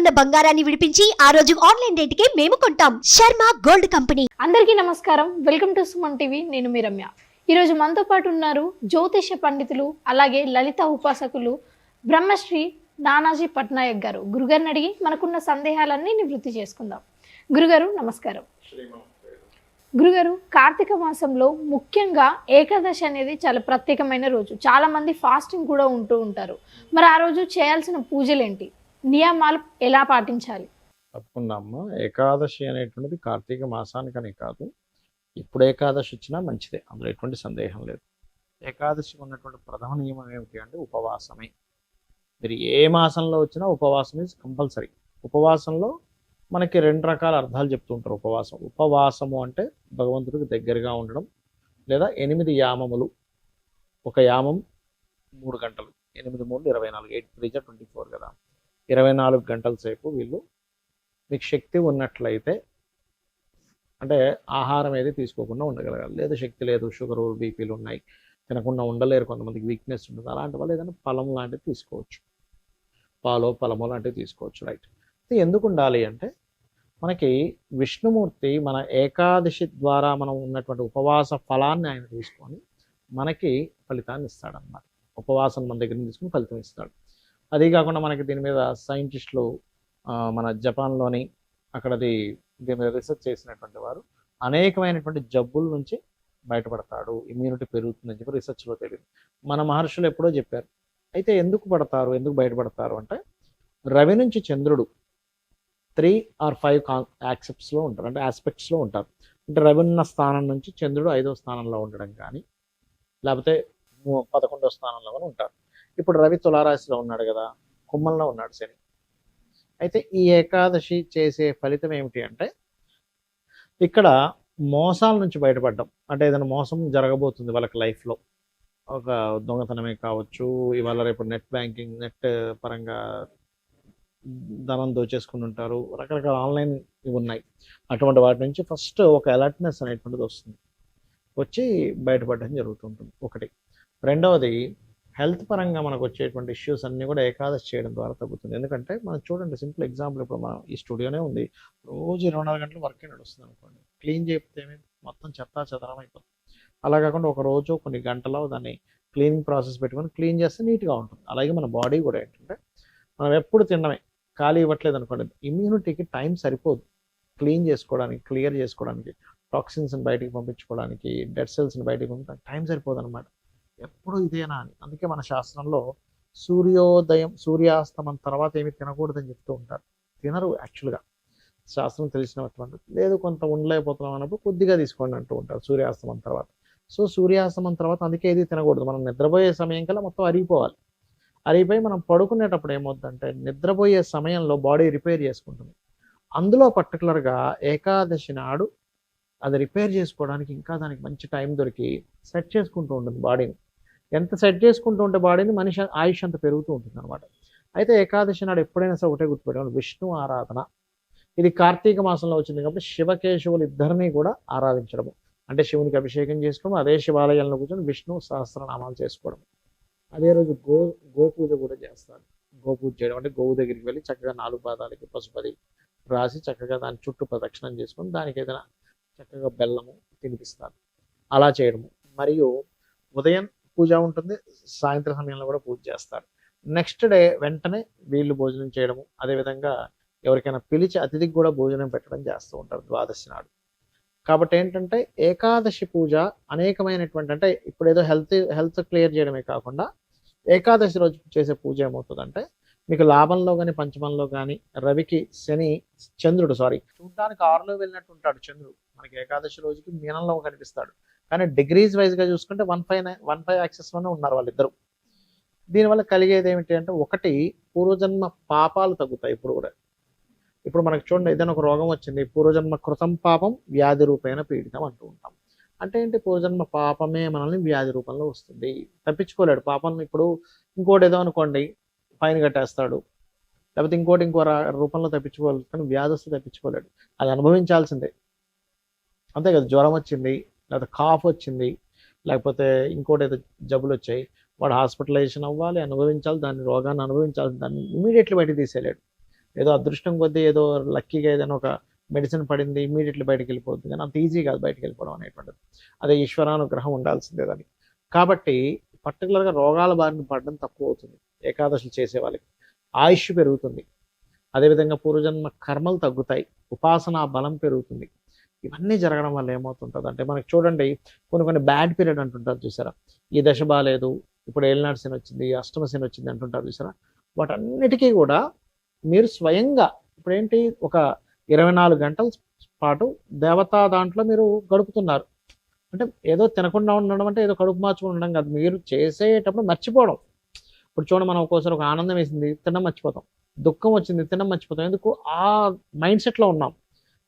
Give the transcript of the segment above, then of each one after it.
ఉన్న బంగారాన్ని విడిపించి ఆ రోజు ఆన్లైన్ రేటుకే మేము కొంటాం. Sharma gold company. అందరికీ నమస్కారం. Welcome to Suman TV. నేను మీ రమ్య. ఈరోజు మనతో పాటు ఉన్నారు జ్యోతిష పండితులు, అలాగే లలిత ఉపాసకులు బ్రహ్మశ్రీ నానాజీ పట్నాయక్ గారు. గురుగారిని అడిగి మనకున్న సందేహాలన్నీ నివృత్తి చేసుకుందాం. గురుగారు నమస్కారం. గురుగారు, కార్తీక మాసంలో ముఖ్యంగా ఏకాదశి అనేది చాలా ప్రత్యేకమైన రోజు. చాలా మంది ఫాస్టింగ్ కూడా ఉంటూ ఉంటారు. మరి ఆ రోజు చేయాల్సిన పూజలు ఏంటి, నియమాలు ఎలా పాటించాలి? తప్పకుండా అమ్మ. ఏకాదశి అనేటువంటిది కార్తీక మాసానికనే కాదు, ఇప్పుడు ఏకాదశి వచ్చినా మంచిదే, అందులో ఎటువంటి సందేహం లేదు. ఏకాదశికి ఉన్నటువంటి ప్రధాన నియమం ఏమిటి అంటే ఉపవాసమే. మీరు ఏ మాసంలో వచ్చినా ఉపవాసం ఇస్ కంపల్సరీ. ఉపవాసంలో మనకి రెండు రకాల అర్థాలు చెప్తూ ఉంటారు. ఉపవాసము అంటే భగవంతుడికి దగ్గరగా ఉండడం, లేదా 8 యామములు. ఒక యామం 3 గంటలు, 8 3 24, 8 3 24 కదా, 24 గంటల సేపు వీళ్ళు మీకు శక్తి ఉన్నట్లయితే, అంటే ఆహారం ఏది తీసుకోకుండా ఉండగలగాలి. లేదా శక్తి లేదు, షుగరు బీపీలు ఉన్నాయి, తినకుండా ఉండలేరు, కొంతమందికి వీక్నెస్ ఉంటుంది, అలాంటి వాళ్ళు ఏదైనా ఫలం లాంటివి తీసుకోవచ్చు, పాలో ఫలమో లాంటివి తీసుకోవచ్చు. రైట్. ఎందుకు ఉండాలి అంటే, మనకి విష్ణుమూర్తి మన ఏకాదశి ద్వారా మనం ఉన్నటువంటి ఉపవాస ఫలాన్ని ఆయన తీసుకొని మనకి ఫలితాన్ని ఇస్తాడన్నమాట. ఉపవాసం మన దగ్గర తీసుకుని ఫలితం ఇస్తాడు. అదే కాకుండా మనకి దీని మీద సైంటిస్టులు మన జపాన్లోని అక్కడది దీని మీద రీసెర్చ్ చేసినటువంటి వారు అనేకమైనటువంటి జబ్బుల నుంచి బయటపడతాడు, ఇమ్యూనిటీ పెరుగుతుందని చెప్పి రీసెర్చ్లో తెలియదు. మన మహర్షులు ఎప్పుడో చెప్పారు. అయితే ఎందుకు బయటపడతారు అంటే, రవి నుంచి చంద్రుడు 3 or 5 యాక్సెప్ట్స్లో ఉంటారు, అంటే ఆస్పెక్ట్స్లో ఉంటారు. అంటే రవి ఉన్న స్థానం నుంచి చంద్రుడు 5వ స్థానంలో ఉండడం కానీ, లేకపోతే 11వ స్థానంలో కానీ ఉంటారు. ఇప్పుడు రవి తులారాశిలో ఉన్నాడు కదా, కుంభంలో ఉన్నాడు శని. అయితే ఈ ఏకాదశి చేసే ఫలితం ఏమిటి అంటే, ఇక్కడ మోసాల నుంచి బయటపడడం. అంటే ఏదైనా మోసం జరగబోతుంది వాళ్ళకి లైఫ్లో, ఒక దొంగతనమే కావచ్చు, ఇవాళ రేపు నెట్ బ్యాంకింగ్, నెట్ పరంగా ధనం దోచేసుకుని ఉంటారు, రకరకాల ఆన్లైన్ ఇవి ఉన్నాయి. అటువంటి వాటి నుంచి ఫస్ట్ ఒక అలర్ట్నెస్ అనేటువంటిది వస్తుంది, వచ్చి బయటపడడం జరుగుతుంటుంది. ఒకటి. రెండవది, హెల్త్ పరంగా మనకు వచ్చేటువంటి ఇష్యూస్ అన్నీ కూడా ఏకాదశి చేయడం ద్వారా తగ్గుతుంది. ఎందుకంటే మనం చూడండి, సింపుల్ ఎగ్జాంపుల్, ఇప్పుడు మనం ఈ స్టూడియోనే ఉంది, రోజు 24 గంటలు వర్క్ నడుస్తుంది అనుకోండి, క్లీన్ చేస్తే మొత్తం చెత్త చెదరం అయిపోతుంది. అలా కాకుండా ఒక రోజు కొన్ని గంటలో దాన్ని క్లీనింగ్ ప్రాసెస్ పెట్టుకొని క్లీన్ చేస్తే నీట్గా ఉంటుంది. అలాగే మన బాడీ కూడా ఏంటంటే, మనం ఎప్పుడు తినడమే, ఖాళీ ఇవ్వట్లేదు అనుకోండి, ఇమ్యూనిటీకి టైం సరిపోదు క్లీన్ చేసుకోవడానికి, క్లియర్ చేసుకోవడానికి, టాక్సిన్స్ని బయటికి పంపించుకోవడానికి, డెడ్ సెల్స్ని బయటికి పంపించడానికి టైం సరిపోదు అనమాట. ఎప్పుడు ఇదేనా అని. అందుకే మన శాస్త్రంలో సూర్యాస్తమం తర్వాత ఏమి తినకూడదని చెప్తూ ఉంటారు. తినరు యాక్చువల్గా, శాస్త్రం తెలిసినటువంటి లేదు, కొంత ఉండలేకపోతున్నాం అన్నప్పుడు కొద్దిగా తీసుకోండి అంటూ ఉంటారు సూర్యాస్తమం తర్వాత. సో సూర్యాస్తమం తర్వాత అందుకే ఏది తినకూడదు. మనం నిద్రపోయే సమయం కల్లా మొత్తం అరిగిపోయి మనం పడుకునేటప్పుడు ఏమవుతుందంటే, నిద్రపోయే సమయంలో బాడీ రిపేర్ చేసుకుంటుంది. అందులో పర్టికులర్గా ఏకాదశి నాడు అది రిపేర్ చేసుకోవడానికి ఇంకా దానికి మంచి టైం దొరికి సెట్ చేసుకుంటూ ఉంటుంది బాడీని. ఎంత సెట్ చేసుకుంటూ ఉంటే బాడీని మనిషి ఆయుష్ అంత పెరుగుతూ ఉంటుంది అనమాట. అయితే ఏకాదశి నాడు ఎప్పుడైనా సరే ఒకటే గుర్తుపెట్టుకోవాలి, విష్ణు ఆరాధన. ఇది కార్తీక మాసంలో వచ్చింది కాబట్టి శివకేశవులు ఇద్దరిని కూడా ఆరాధించడము, అంటే శివునికి అభిషేకం చేసుకోవడం, అదే శివాలయంలో కూర్చొని విష్ణు సహస్రనామాలు చేసుకోవడం. అదే రోజు గోపూజ కూడా చేస్తారు. గోపూజ చేయడం అంటే గోవు దగ్గరికి వెళ్ళి చక్కగా 4 పాదాలకి పసుపది రాసి చక్కగా దాని చుట్టూ ప్రదక్షిణం చేసుకొని దానికి ఏదైనా చక్కగా బెల్లము తినిపిస్తారు. అలా చేయడము. మరియు ఉదయం పూజ ఉంటుంది, సాయంత్రం సమయంలో కూడా పూజ చేస్తారు. నెక్స్ట్ డే వెంటనే వీళ్ళు భోజనం చేయడము, అదేవిధంగా ఎవరికైనా పిలిచి అతిథికి కూడా భోజనం పెట్టడం చేస్తూ ఉంటారు ద్వాదశి నాడు. కాబట్టి ఏంటంటే, ఏకాదశి పూజ అనేకమైనటువంటి, అంటే ఇప్పుడు ఏదో హెల్త్ క్లియర్ చేయడమే కాకుండా ఏకాదశి రోజు చేసే పూజ ఏమవుతుందంటే, మీకు లాభంలో కానీ పంచమంలో కానీ రవికి చంద్రుడు చూడడానికి 6లో వెళ్ళినట్టు ఉంటాడు చంద్రుడు. మనకి ఏకాదశి రోజుకి మీనంలో కనిపిస్తాడు, కానీ డిగ్రీస్ వైజ్గా చూసుకుంటే 1.5 యాక్సెస్లోనే ఉన్నారు వాళ్ళిద్దరు. దీనివల్ల కలిగేది ఏమిటి అంటే, ఒకటి, పూర్వజన్మ పాపాలు తగ్గుతాయి. ఇప్పుడు మనకు చూడండి, ఏదైనా ఒక రోగం వచ్చింది, పూర్వజన్మ కృతం పాపం వ్యాధి రూపేణ పీడితం అంటూ ఉంటాం. అంటే ఏంటి, పూర్వజన్మ పాపమే మనల్ని వ్యాధి రూపంలో వస్తుంది, తప్పించుకోలేడు పాపం. ఇప్పుడు ఇంకోటి ఏదో అనుకోండి, ఫైన్ కట్టేస్తాడు, లేకపోతే ఇంకో రూపంలో తప్పించుకోవాలి, కానీ వ్యాధి తప్పించుకోలేడు, అది అనుభవించాల్సిందే. అంతే కదా, జ్వరం వచ్చింది, లేకపోతే కాఫ్ వచ్చింది, లేకపోతే ఇంకోటి ఏదో జబ్బులు వచ్చాయి, వాడు హాస్పిటలైజేషన్ అవ్వాలి, అనుభవించాలి, దాన్ని రోగాన్ని అనుభవించాలి, దాన్ని ఇమీడియట్లీ బయటకు తీసేయలేడు. ఏదో అదృష్టం కొద్దీ ఏదో లక్కీగా ఏదైనా ఒక మెడిసిన్ పడింది ఇమీడియట్లీ బయటకు వెళ్ళిపోతుంది, కానీ అంత ఈజీ కాదు బయటకు వెళ్ళిపోవడం అనేటువంటిది. అదే ఈశ్వరానుగ్రహం ఉండాల్సిందే దానికి. కాబట్టి పర్టికులర్గా రోగాల బారిన పడడం తక్కువ అవుతుంది ఏకాదశులు చేసే వాళ్ళకి. ఆయుష్ పెరుగుతుంది, అదేవిధంగా పూర్వజన్మ కర్మలు తగ్గుతాయి, ఉపాసన బలం పెరుగుతుంది. ఇవన్నీ జరగడం వల్ల ఏమవుతుంటుంది అంటే మనకి చూడండి, కొన్ని బ్యాడ్ పీరియడ్ అంటుంటారు చూసారా, ఈ దశ బాగాలేదు, ఇప్పుడు ఏలినాటి శని వచ్చింది, అష్టమ శని వచ్చింది అంటుంటారు చూసారా. వాటన్నిటికీ కూడా మీరు స్వయంగా ఇప్పుడు ఏంటి, ఒక 24 గంటల పాటు దేవతా దాంట్లో మీరు గడుపుతున్నారు అంటే ఏదో తినకుండా ఉండడం అంటే ఏదో కడుపు మార్చుకుని ఉండడం కాదు, మీరు చేసేటప్పుడు మర్చిపోవడం. ఇప్పుడు చూడండి, మనం ఒక్కోసారి ఒక ఆనందం వేసింది తినడం మర్చిపోతాం, దుఃఖం వచ్చింది తినడం మర్చిపోతాం. ఎందుకు? ఆ మైండ్ సెట్లో ఉన్నాం.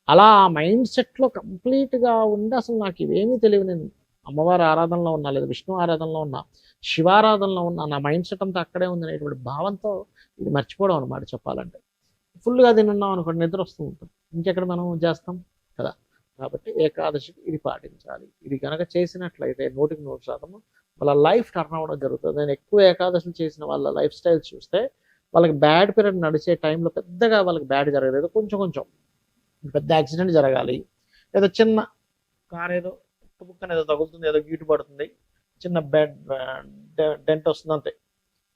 అలా ఆ మైండ్ సెట్లో కంప్లీట్గా ఉండి అసలు నాకు ఇవేమీ తెలియదు, నేను అమ్మవారి ఆరాధనలో ఉన్నా, లేదా విష్ణు ఆరాధనలో ఉన్నా, శివారాధనలో ఉన్నా, నా మైండ్ సెట్ అంతా అక్కడే ఉంది అనేటువంటి భావంతో ఇది మర్చిపోవడం అనమాట చెప్పాలంటే. ఫుల్గా తిన్నాం అనుకోండి నిద్ర వస్తూ ఉంటుంది, ఇంకెక్కడ మనం చేస్తాం కదా. కాబట్టి ఏకాదశికి ఇది పాటించాలి. ఇది కనుక చేసినట్లయితే 100% వాళ్ళ లైఫ్ టర్న్ అవ్వడం జరుగుతుంది. నేను ఎక్కువ ఏకాదశులు చేసిన వాళ్ళ లైఫ్ స్టైల్ చూస్తే వాళ్ళకి బ్యాడ్ పీరియడ్ నడిచే టైంలో పెద్దగా వాళ్ళకి బ్యాడ్ జరగలేదు, కొంచెం పెద్ద యాక్సిడెంట్ జరగాలి, ఏదో చిన్న కార్ ఏదో బుక్కన ఏదో తగులుతుంది, ఏదో గీటు పడుతుంది, చిన్న డెంట్ వస్తుంది,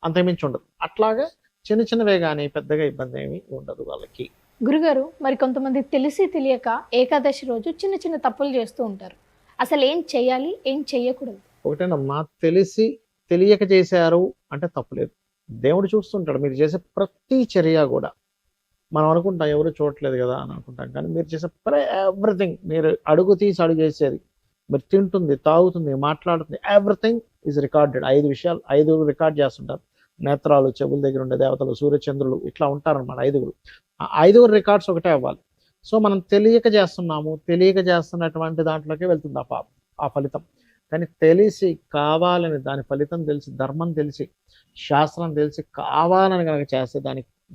అంతేమించి ఉండదు. అట్లాగే చిన్నవే కానీ పెద్దగా ఇబ్బంది ఏమీ ఉండదు వాళ్ళకి. గురుగారు, మరి కొంతమంది తెలిసి తెలియక ఏకాదశి రోజు చిన్న తప్పులు చేస్తూ ఉంటారు. అసలు ఏం చేయాలి, ఏం చేయకూడదు? ఒకటేనమ్మా, తెలియక చేశారు అంటే తప్పులేదు. దేవుడు చూస్తుంటాడు మీరు చేసే ప్రతి చర్య కూడా. మనం అనుకుంటాం ఎవరు చూడట్లేదు కదా అని అనుకుంటాం, కానీ మీరు చేసే ఎవ్రీథింగ్, మీరు అడుగు తీసి అడుగు చేసేది, మీరు తింటుంది, తాగుతుంది, మాట్లాడుతుంది, ఎవ్రీథింగ్ ఈజ్ రికార్డెడ్. 5 రికార్డ్ చేస్తుంటారు. నేత్రాలు, చెవుల దగ్గర ఉండే దేవతలు, సూర్యచంద్రులు ఇట్లా ఉంటారన్నమాట 5. ఆ 5 రికార్డ్స్ ఒకటే అవ్వాలి. సో మనం తెలియక చేస్తున్నటువంటి దాంట్లోకి వెళ్తుంది ఆ ఫలితం. కానీ తెలిసి కావాలని, దాని ఫలితం తెలిసి, ధర్మం తెలిసి, శాస్త్రం తెలిసి కావాలని కనుక చేస్తే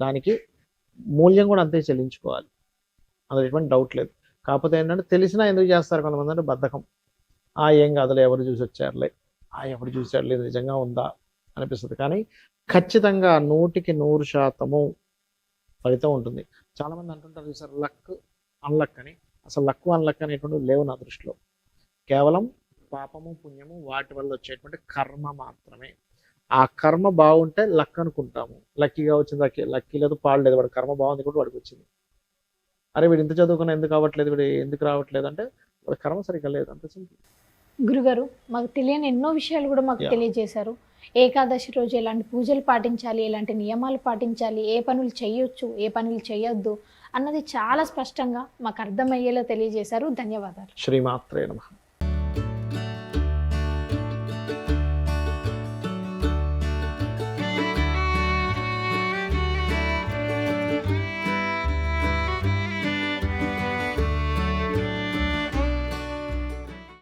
దానికి మూల్యం కూడా అంతే చెల్లించుకోవాలి, అందులో ఎటువంటి డౌట్ లేదు. కాకపోతే ఏంటంటే తెలిసినా ఎందుకు చేస్తారు కొంతమంది అంటే బద్ధకం. ఏం కాదులే, ఎవరు చూసి వచ్చారులే, ఎవరు చూసారులే, నిజంగా ఉందా అనిపిస్తుంది. కానీ ఖచ్చితంగా 100% ఫలితం ఉంటుంది. చాలామంది అంటుంటారు సార్ లక్ అన్లక్ అని. అసలు లక్ అన్లక్ అనేటువంటివి లేవు నా దృష్టిలో. కేవలం పాపము పుణ్యము వాటి వల్ల వచ్చేటువంటి కర్మ మాత్రమే. ఆ కర్మ బాగుంటే లక్ అనుకుంటాము, లక్కీగా వచ్చింది, లక్కీ లేదు పాడలేదు, వాడు కర్మ బాగుంది కూడా వాడికి వచ్చింది. అరే వీడు ఇంత చదువుకున్నా ఎందుకు అవ్వట్లేదు, వీడు ఎందుకు రావట్లేదు అంటే వాడి కర్మ సరిగ్గా లేదు, అంత సింపుల్. గురుగారు, మాకు తెలియని ఎన్నో విషయాలు కూడా మాకు తెలియజేశారు. ఏకాదశి రోజు ఎలాంటి పూజలు పాటించాలి, ఎలాంటి నియమాలు పాటించాలి, ఏ పనులు చేయొచ్చు, ఏ పనులు చేయొద్దు అన్నది చాలా స్పష్టంగా మాకు అర్థమయ్యేలా తెలియజేశారు. ధన్యవాదాలు. శ్రీమాత్రే నమః.